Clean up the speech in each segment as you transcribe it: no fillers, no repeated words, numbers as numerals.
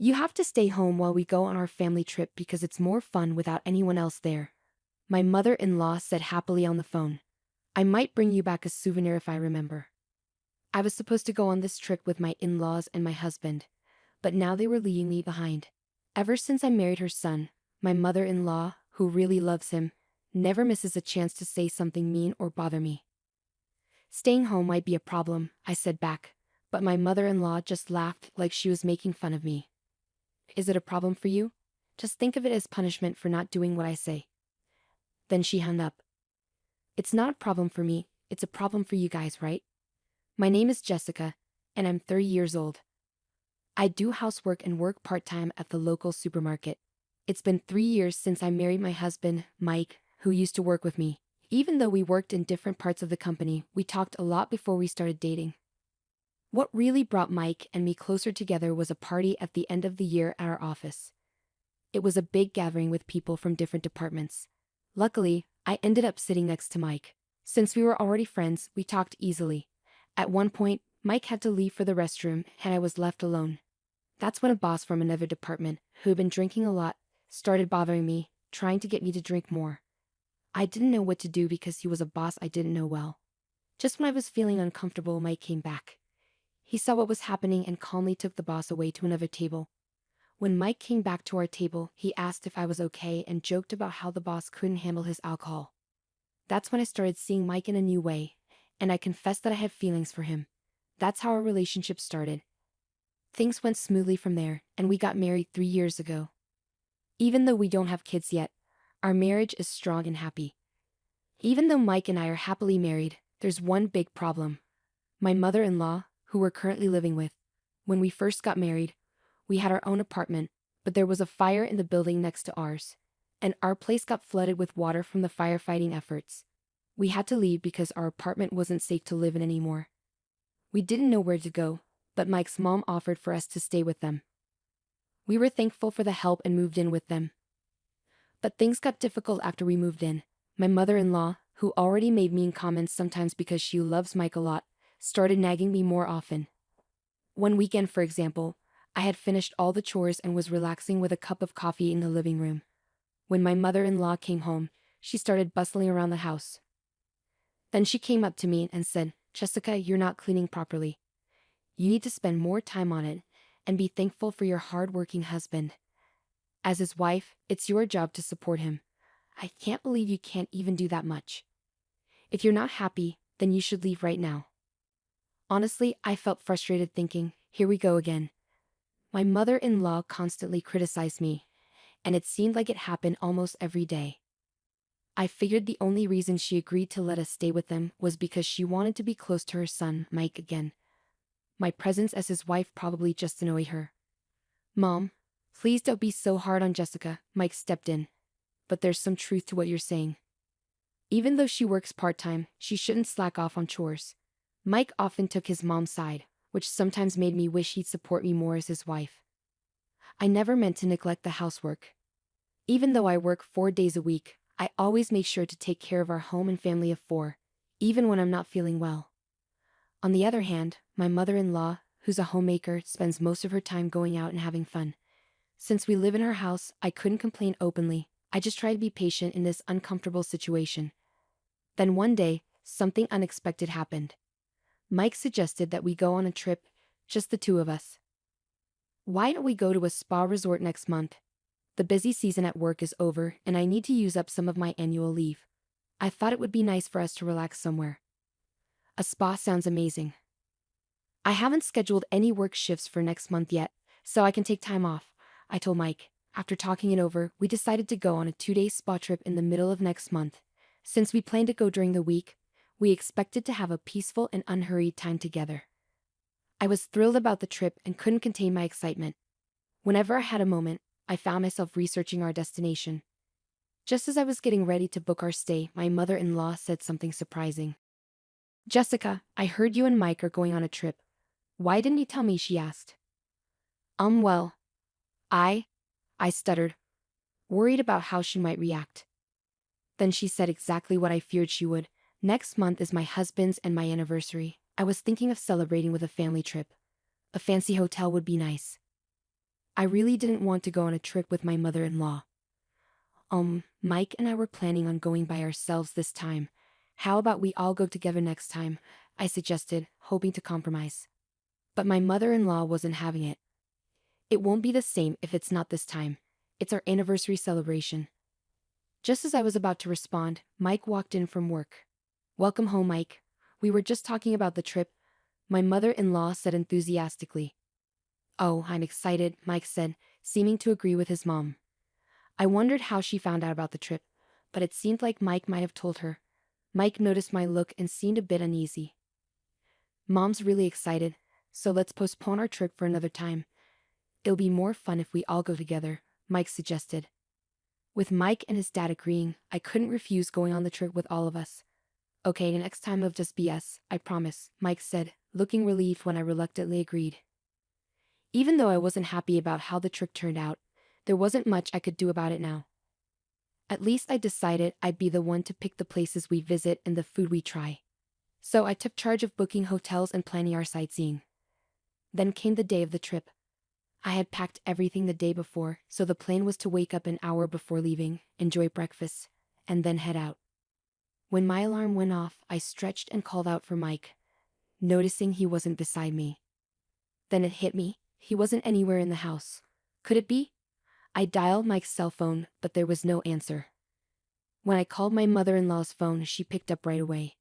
You have to stay home while we go on our family trip because it's more fun without anyone else there. My mother-in-law said happily on the phone. I might bring you back a souvenir if I remember. I was supposed to go on this trip with my in-laws and my husband, but now they were leaving me behind. Ever since I married her son, my mother-in-law, who really loves him, never misses a chance to say something mean or bother me. Staying home might be a problem, I said back, but my mother-in-law just laughed like she was making fun of me. Is it a problem for you? Just think of it as punishment for not doing what I say. Then she hung up. It's not a problem for me, it's a problem for you guys, right? My name is Jessica, and I'm 30 years old. I do housework and work part-time at the local supermarket. It's been 3 years since I married my husband, Mike, who used to work with me. Even though we worked in different parts of the company, we talked a lot before we started dating. What really brought Mike and me closer together was a party at the end of the year at our office. It was a big gathering with people from different departments. Luckily, I ended up sitting next to Mike. Since we were already friends, we talked easily. At one point, Mike had to leave for the restroom and I was left alone. That's when a boss from another department, who had been drinking a lot, started bothering me, trying to get me to drink more. I didn't know what to do because he was a boss I didn't know well. Just when I was feeling uncomfortable, Mike came back. He saw what was happening and calmly took the boss away to another table. When Mike came back to our table, he asked if I was okay and joked about how the boss couldn't handle his alcohol. That's when I started seeing Mike in a new way, and I confessed that I had feelings for him. That's how our relationship started. Things went smoothly from there, and we got married 3 years ago. Even though we don't have kids yet, our marriage is strong and happy. Even though Mike and I are happily married, there's one big problem. My mother-in-law, who we're currently living with. When we first got married, we had our own apartment, but there was a fire in the building next to ours, and our place got flooded with water from the firefighting efforts. We had to leave because our apartment wasn't safe to live in anymore. We didn't know where to go, but Mike's mom offered for us to stay with them. We were thankful for the help and moved in with them. But things got difficult after we moved in. My mother-in-law, who already made mean comments sometimes because she loves Mike a lot, started nagging me more often. One weekend, for example, I had finished all the chores and was relaxing with a cup of coffee in the living room. When my mother-in-law came home, she started bustling around the house. Then she came up to me and said, "Jessica, you're not cleaning properly. You need to spend more time on it, and be thankful for your hard-working husband. As his wife, it's your job to support him. I can't believe you can't even do that much. If you're not happy, then you should leave right now." Honestly, I felt frustrated thinking, here we go again. My mother-in-law constantly criticized me, and it seemed like it happened almost every day. I figured the only reason she agreed to let us stay with them was because she wanted to be close to her son, Mike, again. My presence as his wife probably just annoyed her. "Mom, please don't be so hard on Jessica," Mike stepped in. "But there's some truth to what you're saying. Even though she works part-time, she shouldn't slack off on chores." Mike often took his mom's side, which sometimes made me wish he'd support me more as his wife. I never meant to neglect the housework. Even though I work 4 days a week, I always make sure to take care of our home and family of 4, even when I'm not feeling well. On the other hand, my mother-in-law, who's a homemaker, spends most of her time going out and having fun. Since we live in her house, I couldn't complain openly. I just try to be patient in this uncomfortable situation. Then one day, something unexpected happened. Mike suggested that we go on a trip, just the two of us. "Why don't we go to a spa resort next month? The busy season at work is over and I need to use up some of my annual leave. I thought it would be nice for us to relax somewhere." A spa sounds amazing. I haven't scheduled any work shifts for next month yet, so I can take time off, I told Mike. After talking it over, we decided to go on a 2-day spa trip in the middle of next month. Since we planned to go during the week, we expected to have a peaceful and unhurried time together. I was thrilled about the trip and couldn't contain my excitement. Whenever I had a moment, I found myself researching our destination. Just as I was getting ready to book our stay, my mother-in-law said something surprising. "Jessica, I heard you and Mike are going on a trip. Why didn't you tell me?" she asked. Well, I stuttered, worried about how she might react. Then she said exactly what I feared she would. "Next month is my husband's and my anniversary. I was thinking of celebrating with a family trip. A fancy hotel would be nice." I really didn't want to go on a trip with my mother-in-law. Mike and I were planning on going by ourselves this time. How about we all go together next time? I suggested, hoping to compromise. But my mother-in-law wasn't having it. It won't be the same if it's not this time. It's our anniversary celebration. Just as I was about to respond, Mike walked in from work. Welcome home, Mike. We were just talking about the trip, my mother-in-law said enthusiastically. Oh, I'm excited, Mike said, seeming to agree with his mom. I wondered how she found out about the trip, but it seemed like Mike might have told her. Mike noticed my look and seemed a bit uneasy. Mom's really excited, so let's postpone our trip for another time. It'll be more fun if we all go together, Mike suggested. With Mike and his dad agreeing, I couldn't refuse going on the trip with all of us. Okay, next time of just BS, I promise, Mike said, looking relieved when I reluctantly agreed. Even though I wasn't happy about how the trip turned out, there wasn't much I could do about it now. At least I decided I'd be the one to pick the places we visit and the food we try. So I took charge of booking hotels and planning our sightseeing. Then came the day of the trip. I had packed everything the day before, so the plan was to wake up an hour before leaving, enjoy breakfast, and then head out. When my alarm went off, I stretched and called out for Mike, noticing he wasn't beside me. Then it hit me, he wasn't anywhere in the house. Could it be? I dialed Mike's cell phone, but there was no answer. When I called my mother-in-law's phone, she picked up right away.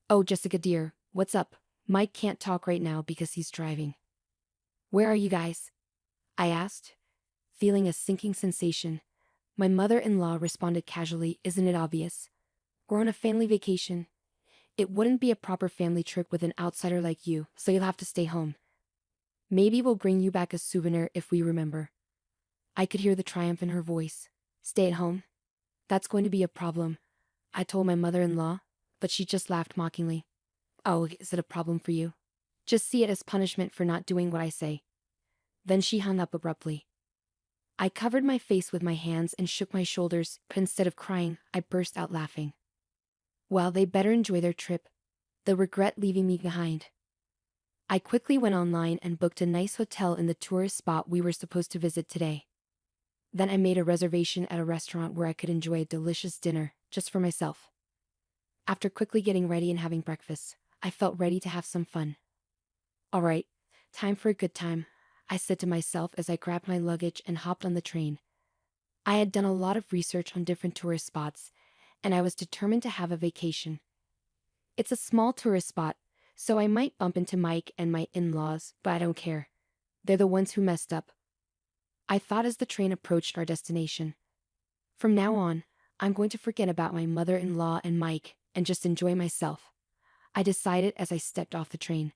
Oh, Jessica dear, what's up? Mike can't talk right now because he's driving. Where are you guys? I asked, feeling a sinking sensation. My mother-in-law responded casually, isn't it obvious? We're on a family vacation. It wouldn't be a proper family trip with an outsider like you, so you'll have to stay home. Maybe we'll bring you back a souvenir if we remember. I could hear the triumph in her voice. Stay at home? That's going to be a problem, I told my mother-in-law, but she just laughed mockingly. Oh, is it a problem for you? Just see it as punishment for not doing what I say. Then she hung up abruptly. I covered my face with my hands and shook my shoulders, but instead of crying, I burst out laughing. Well, they better enjoy their trip. They'll regret leaving me behind. I quickly went online and booked a nice hotel in the tourist spot we were supposed to visit today. Then I made a reservation at a restaurant where I could enjoy a delicious dinner, just for myself. After quickly getting ready and having breakfast, I felt ready to have some fun. All right, time for a good time, I said to myself as I grabbed my luggage and hopped on the train. I had done a lot of research on different tourist spots, and I was determined to have a vacation. It's a small tourist spot, so I might bump into Mike and my in-laws, but I don't care. They're the ones who messed up. I thought as the train approached our destination. From now on, I'm going to forget about my mother-in-law and Mike and just enjoy myself, I decided as I stepped off the train.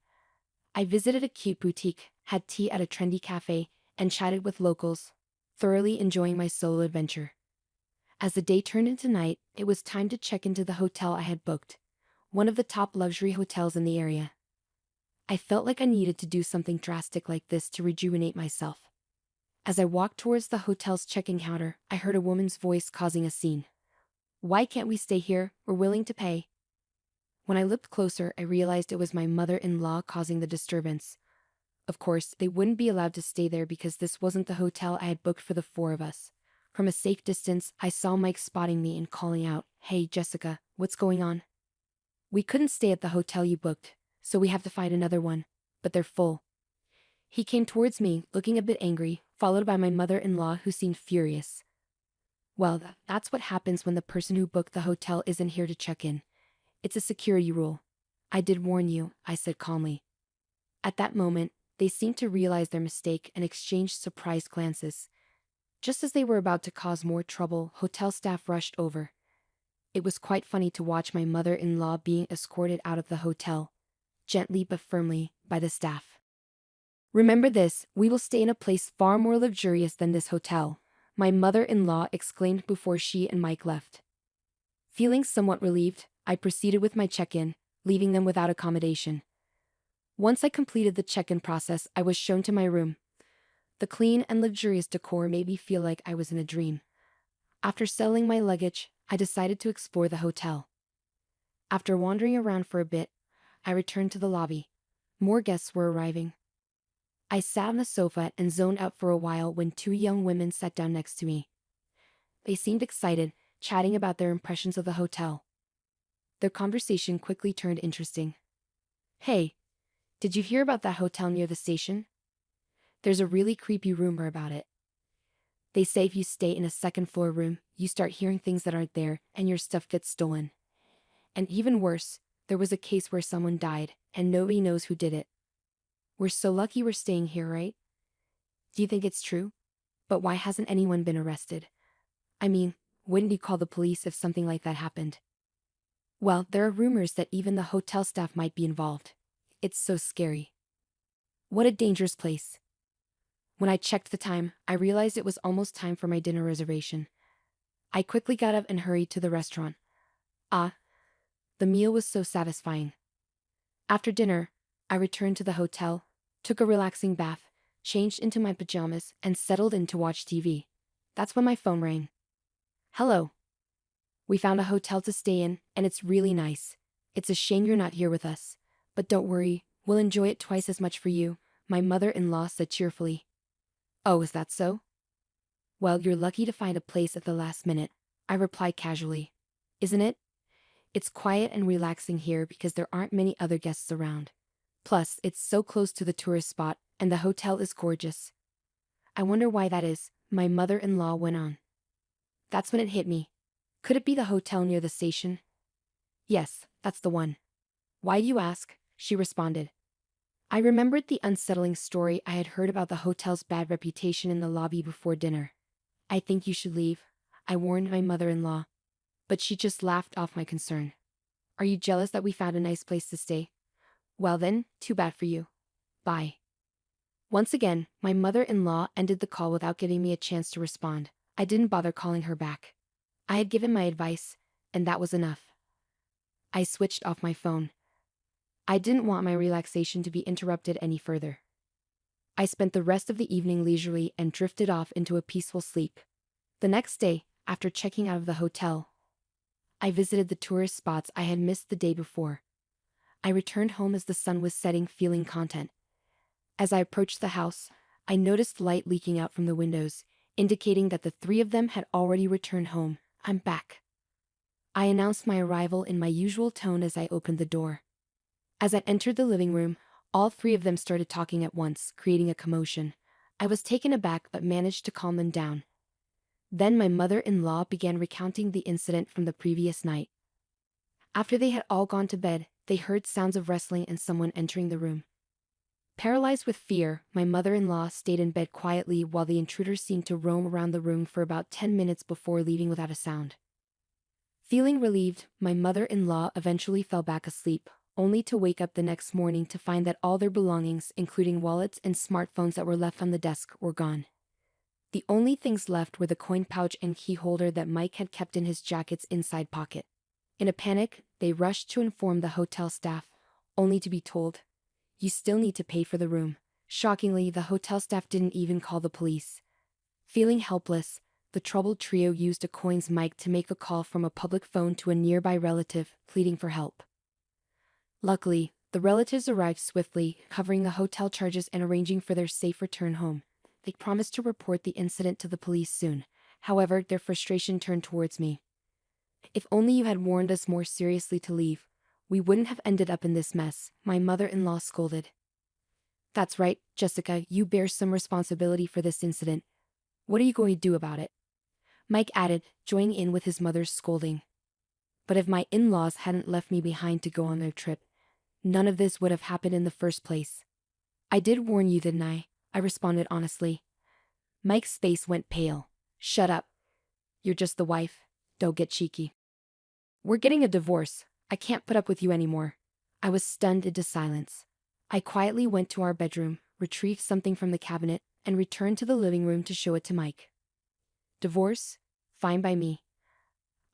I visited a cute boutique, had tea at a trendy cafe, and chatted with locals, thoroughly enjoying my solo adventure. As the day turned into night, it was time to check into the hotel I had booked, one of the top luxury hotels in the area. I felt like I needed to do something drastic like this to rejuvenate myself. As I walked towards the hotel's check-in counter, I heard a woman's voice causing a scene. Why can't we stay here? We're willing to pay. When I looked closer, I realized it was my mother-in-law causing the disturbance. Of course, they wouldn't be allowed to stay there because this wasn't the hotel I had booked for the four of us. From a safe distance, I saw Mike spotting me and calling out, Hey Jessica, what's going on? We couldn't stay at the hotel you booked, so we have to find another one, but they're full. He came towards me, looking a bit angry, followed by my mother-in-law who seemed furious. Well, that's what happens when the person who booked the hotel isn't here to check in. It's a security rule. I did warn you, I said calmly. At that moment, they seemed to realize their mistake and exchanged surprised glances. Just as they were about to cause more trouble, hotel staff rushed over. It was quite funny to watch my mother-in-law being escorted out of the hotel, gently but firmly, by the staff. Remember this, we will stay in a place far more luxurious than this hotel, my mother-in-law exclaimed before she and Mike left. Feeling somewhat relieved, I proceeded with my check-in, leaving them without accommodation. Once I completed the check-in process, I was shown to my room. The clean and luxurious decor made me feel like I was in a dream. After settling my luggage, I decided to explore the hotel. After wandering around for a bit, I returned to the lobby. More guests were arriving. I sat on the sofa and zoned out for a while when two young women sat down next to me. They seemed excited, chatting about their impressions of the hotel. Their conversation quickly turned interesting. "Hey, did you hear about that hotel near the station? There's a really creepy rumor about it. They say if you stay in a second-floor room, you start hearing things that aren't there, and your stuff gets stolen. And even worse, there was a case where someone died, and nobody knows who did it. We're so lucky we're staying here, right? Do you think it's true? But why hasn't anyone been arrested? I mean, wouldn't you call the police if something like that happened? Well, there are rumors that even the hotel staff might be involved. It's so scary. What a dangerous place." When I checked the time, I realized it was almost time for my dinner reservation. I quickly got up and hurried to the restaurant. Ah, the meal was so satisfying. After dinner, I returned to the hotel, took a relaxing bath, changed into my pajamas, and settled in to watch TV. That's when my phone rang. "Hello. We found a hotel to stay in, and it's really nice. It's a shame you're not here with us. But don't worry, we'll enjoy it twice as much for you," my mother-in-law said cheerfully. "Oh, is that so? Well, you're lucky to find a place at the last minute," I replied casually. "Isn't it? It's quiet and relaxing here because there aren't many other guests around. Plus, it's so close to the tourist spot, and the hotel is gorgeous." "I wonder why that is," my mother-in-law went on. That's when it hit me. Could it be the hotel near the station? "Yes, that's the one." "Why do you ask?" she responded. I remembered the unsettling story I had heard about the hotel's bad reputation in the lobby before dinner. "I think you should leave," I warned my mother-in-law. But she just laughed off my concern. "Are you jealous that we found a nice place to stay? Well then, too bad for you. Bye." Once again, my mother-in-law ended the call without giving me a chance to respond. I didn't bother calling her back. I had given my advice, and that was enough. I switched off my phone. I didn't want my relaxation to be interrupted any further. I spent the rest of the evening leisurely and drifted off into a peaceful sleep. The next day, after checking out of the hotel, I visited the tourist spots I had missed the day before. I returned home as the sun was setting, feeling content. As I approached the house, I noticed light leaking out from the windows, indicating that the three of them had already returned home. "I'm back." I announced my arrival in my usual tone as I opened the door. As I entered the living room, all three of them started talking at once, creating a commotion. I was taken aback but managed to calm them down. Then my mother-in-law began recounting the incident from the previous night. After they had all gone to bed, they heard sounds of wrestling and someone entering the room. Paralyzed with fear, my mother-in-law stayed in bed quietly while the intruder seemed to roam around the room for about 10 minutes before leaving without a sound. Feeling relieved, my mother-in-law eventually fell back asleep, only to wake up the next morning to find that all their belongings, including wallets and smartphones that were left on the desk, were gone. The only things left were the coin pouch and key holder that Mike had kept in his jacket's inside pocket. In a panic, they rushed to inform the hotel staff, only to be told, "You still need to pay for the room." Shockingly, the hotel staff didn't even call the police. Feeling helpless, the troubled trio used a coins mic to make a call from a public phone to a nearby relative, pleading for help. Luckily, the relatives arrived swiftly, covering the hotel charges and arranging for their safe return home. They promised to report the incident to the police soon. However, their frustration turned towards me. "If only you had warned us more seriously to leave, we wouldn't have ended up in this mess," my mother-in-law scolded. "That's right, Jessica, you bear some responsibility for this incident. What are you going to do about it?" Mike added, joining in with his mother's scolding. But if my in-laws hadn't left me behind to go on their trip, none of this would have happened in the first place. "I did warn you, didn't I?" I responded honestly. Mike's face went pale. "Shut up. You're just the wife. Don't get cheeky. We're getting a divorce. I can't put up with you anymore." I was stunned into silence. I quietly went to our bedroom, retrieved something from the cabinet, and returned to the living room to show it to Mike. "Divorce? Fine by me.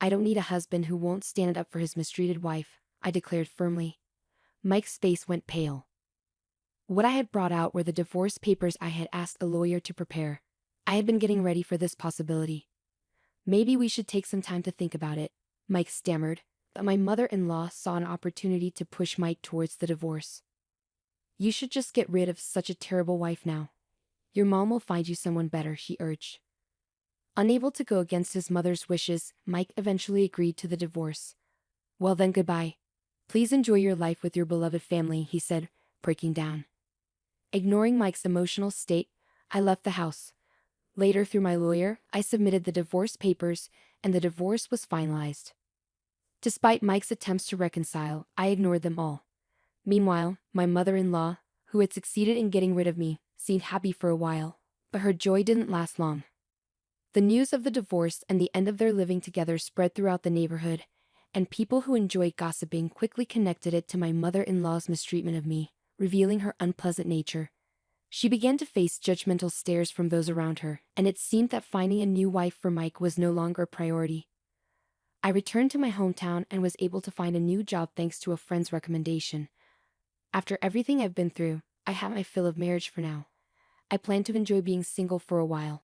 I don't need a husband who won't stand up for his mistreated wife," I declared firmly. Mike's face went pale. What I had brought out were the divorce papers I had asked a lawyer to prepare. I had been getting ready for this possibility. "Maybe we should take some time to think about it," Mike stammered, but my mother-in-law saw an opportunity to push Mike towards the divorce. You should just get rid of such a terrible wife now. Your mom will find you someone better, he urged. Unable to go against his mother's wishes, Mike eventually agreed to the divorce. Well then, goodbye. Please enjoy your life with your beloved family, he said, breaking down. Ignoring Mike's emotional state, I left the house. Later, through my lawyer, I submitted the divorce papers, and the divorce was finalized. Despite Mike's attempts to reconcile, I ignored them all. Meanwhile, my mother-in-law, who had succeeded in getting rid of me, seemed happy for a while, but her joy didn't last long. The news of the divorce and the end of their living together spread throughout the neighborhood, and people who enjoyed gossiping quickly connected it to my mother-in-law's mistreatment of me, revealing her unpleasant nature. She began to face judgmental stares from those around her, and it seemed that finding a new wife for Mike was no longer a priority. I returned to my hometown and was able to find a new job thanks to a friend's recommendation. After everything I've been through, I have my fill of marriage for now. I plan to enjoy being single for a while.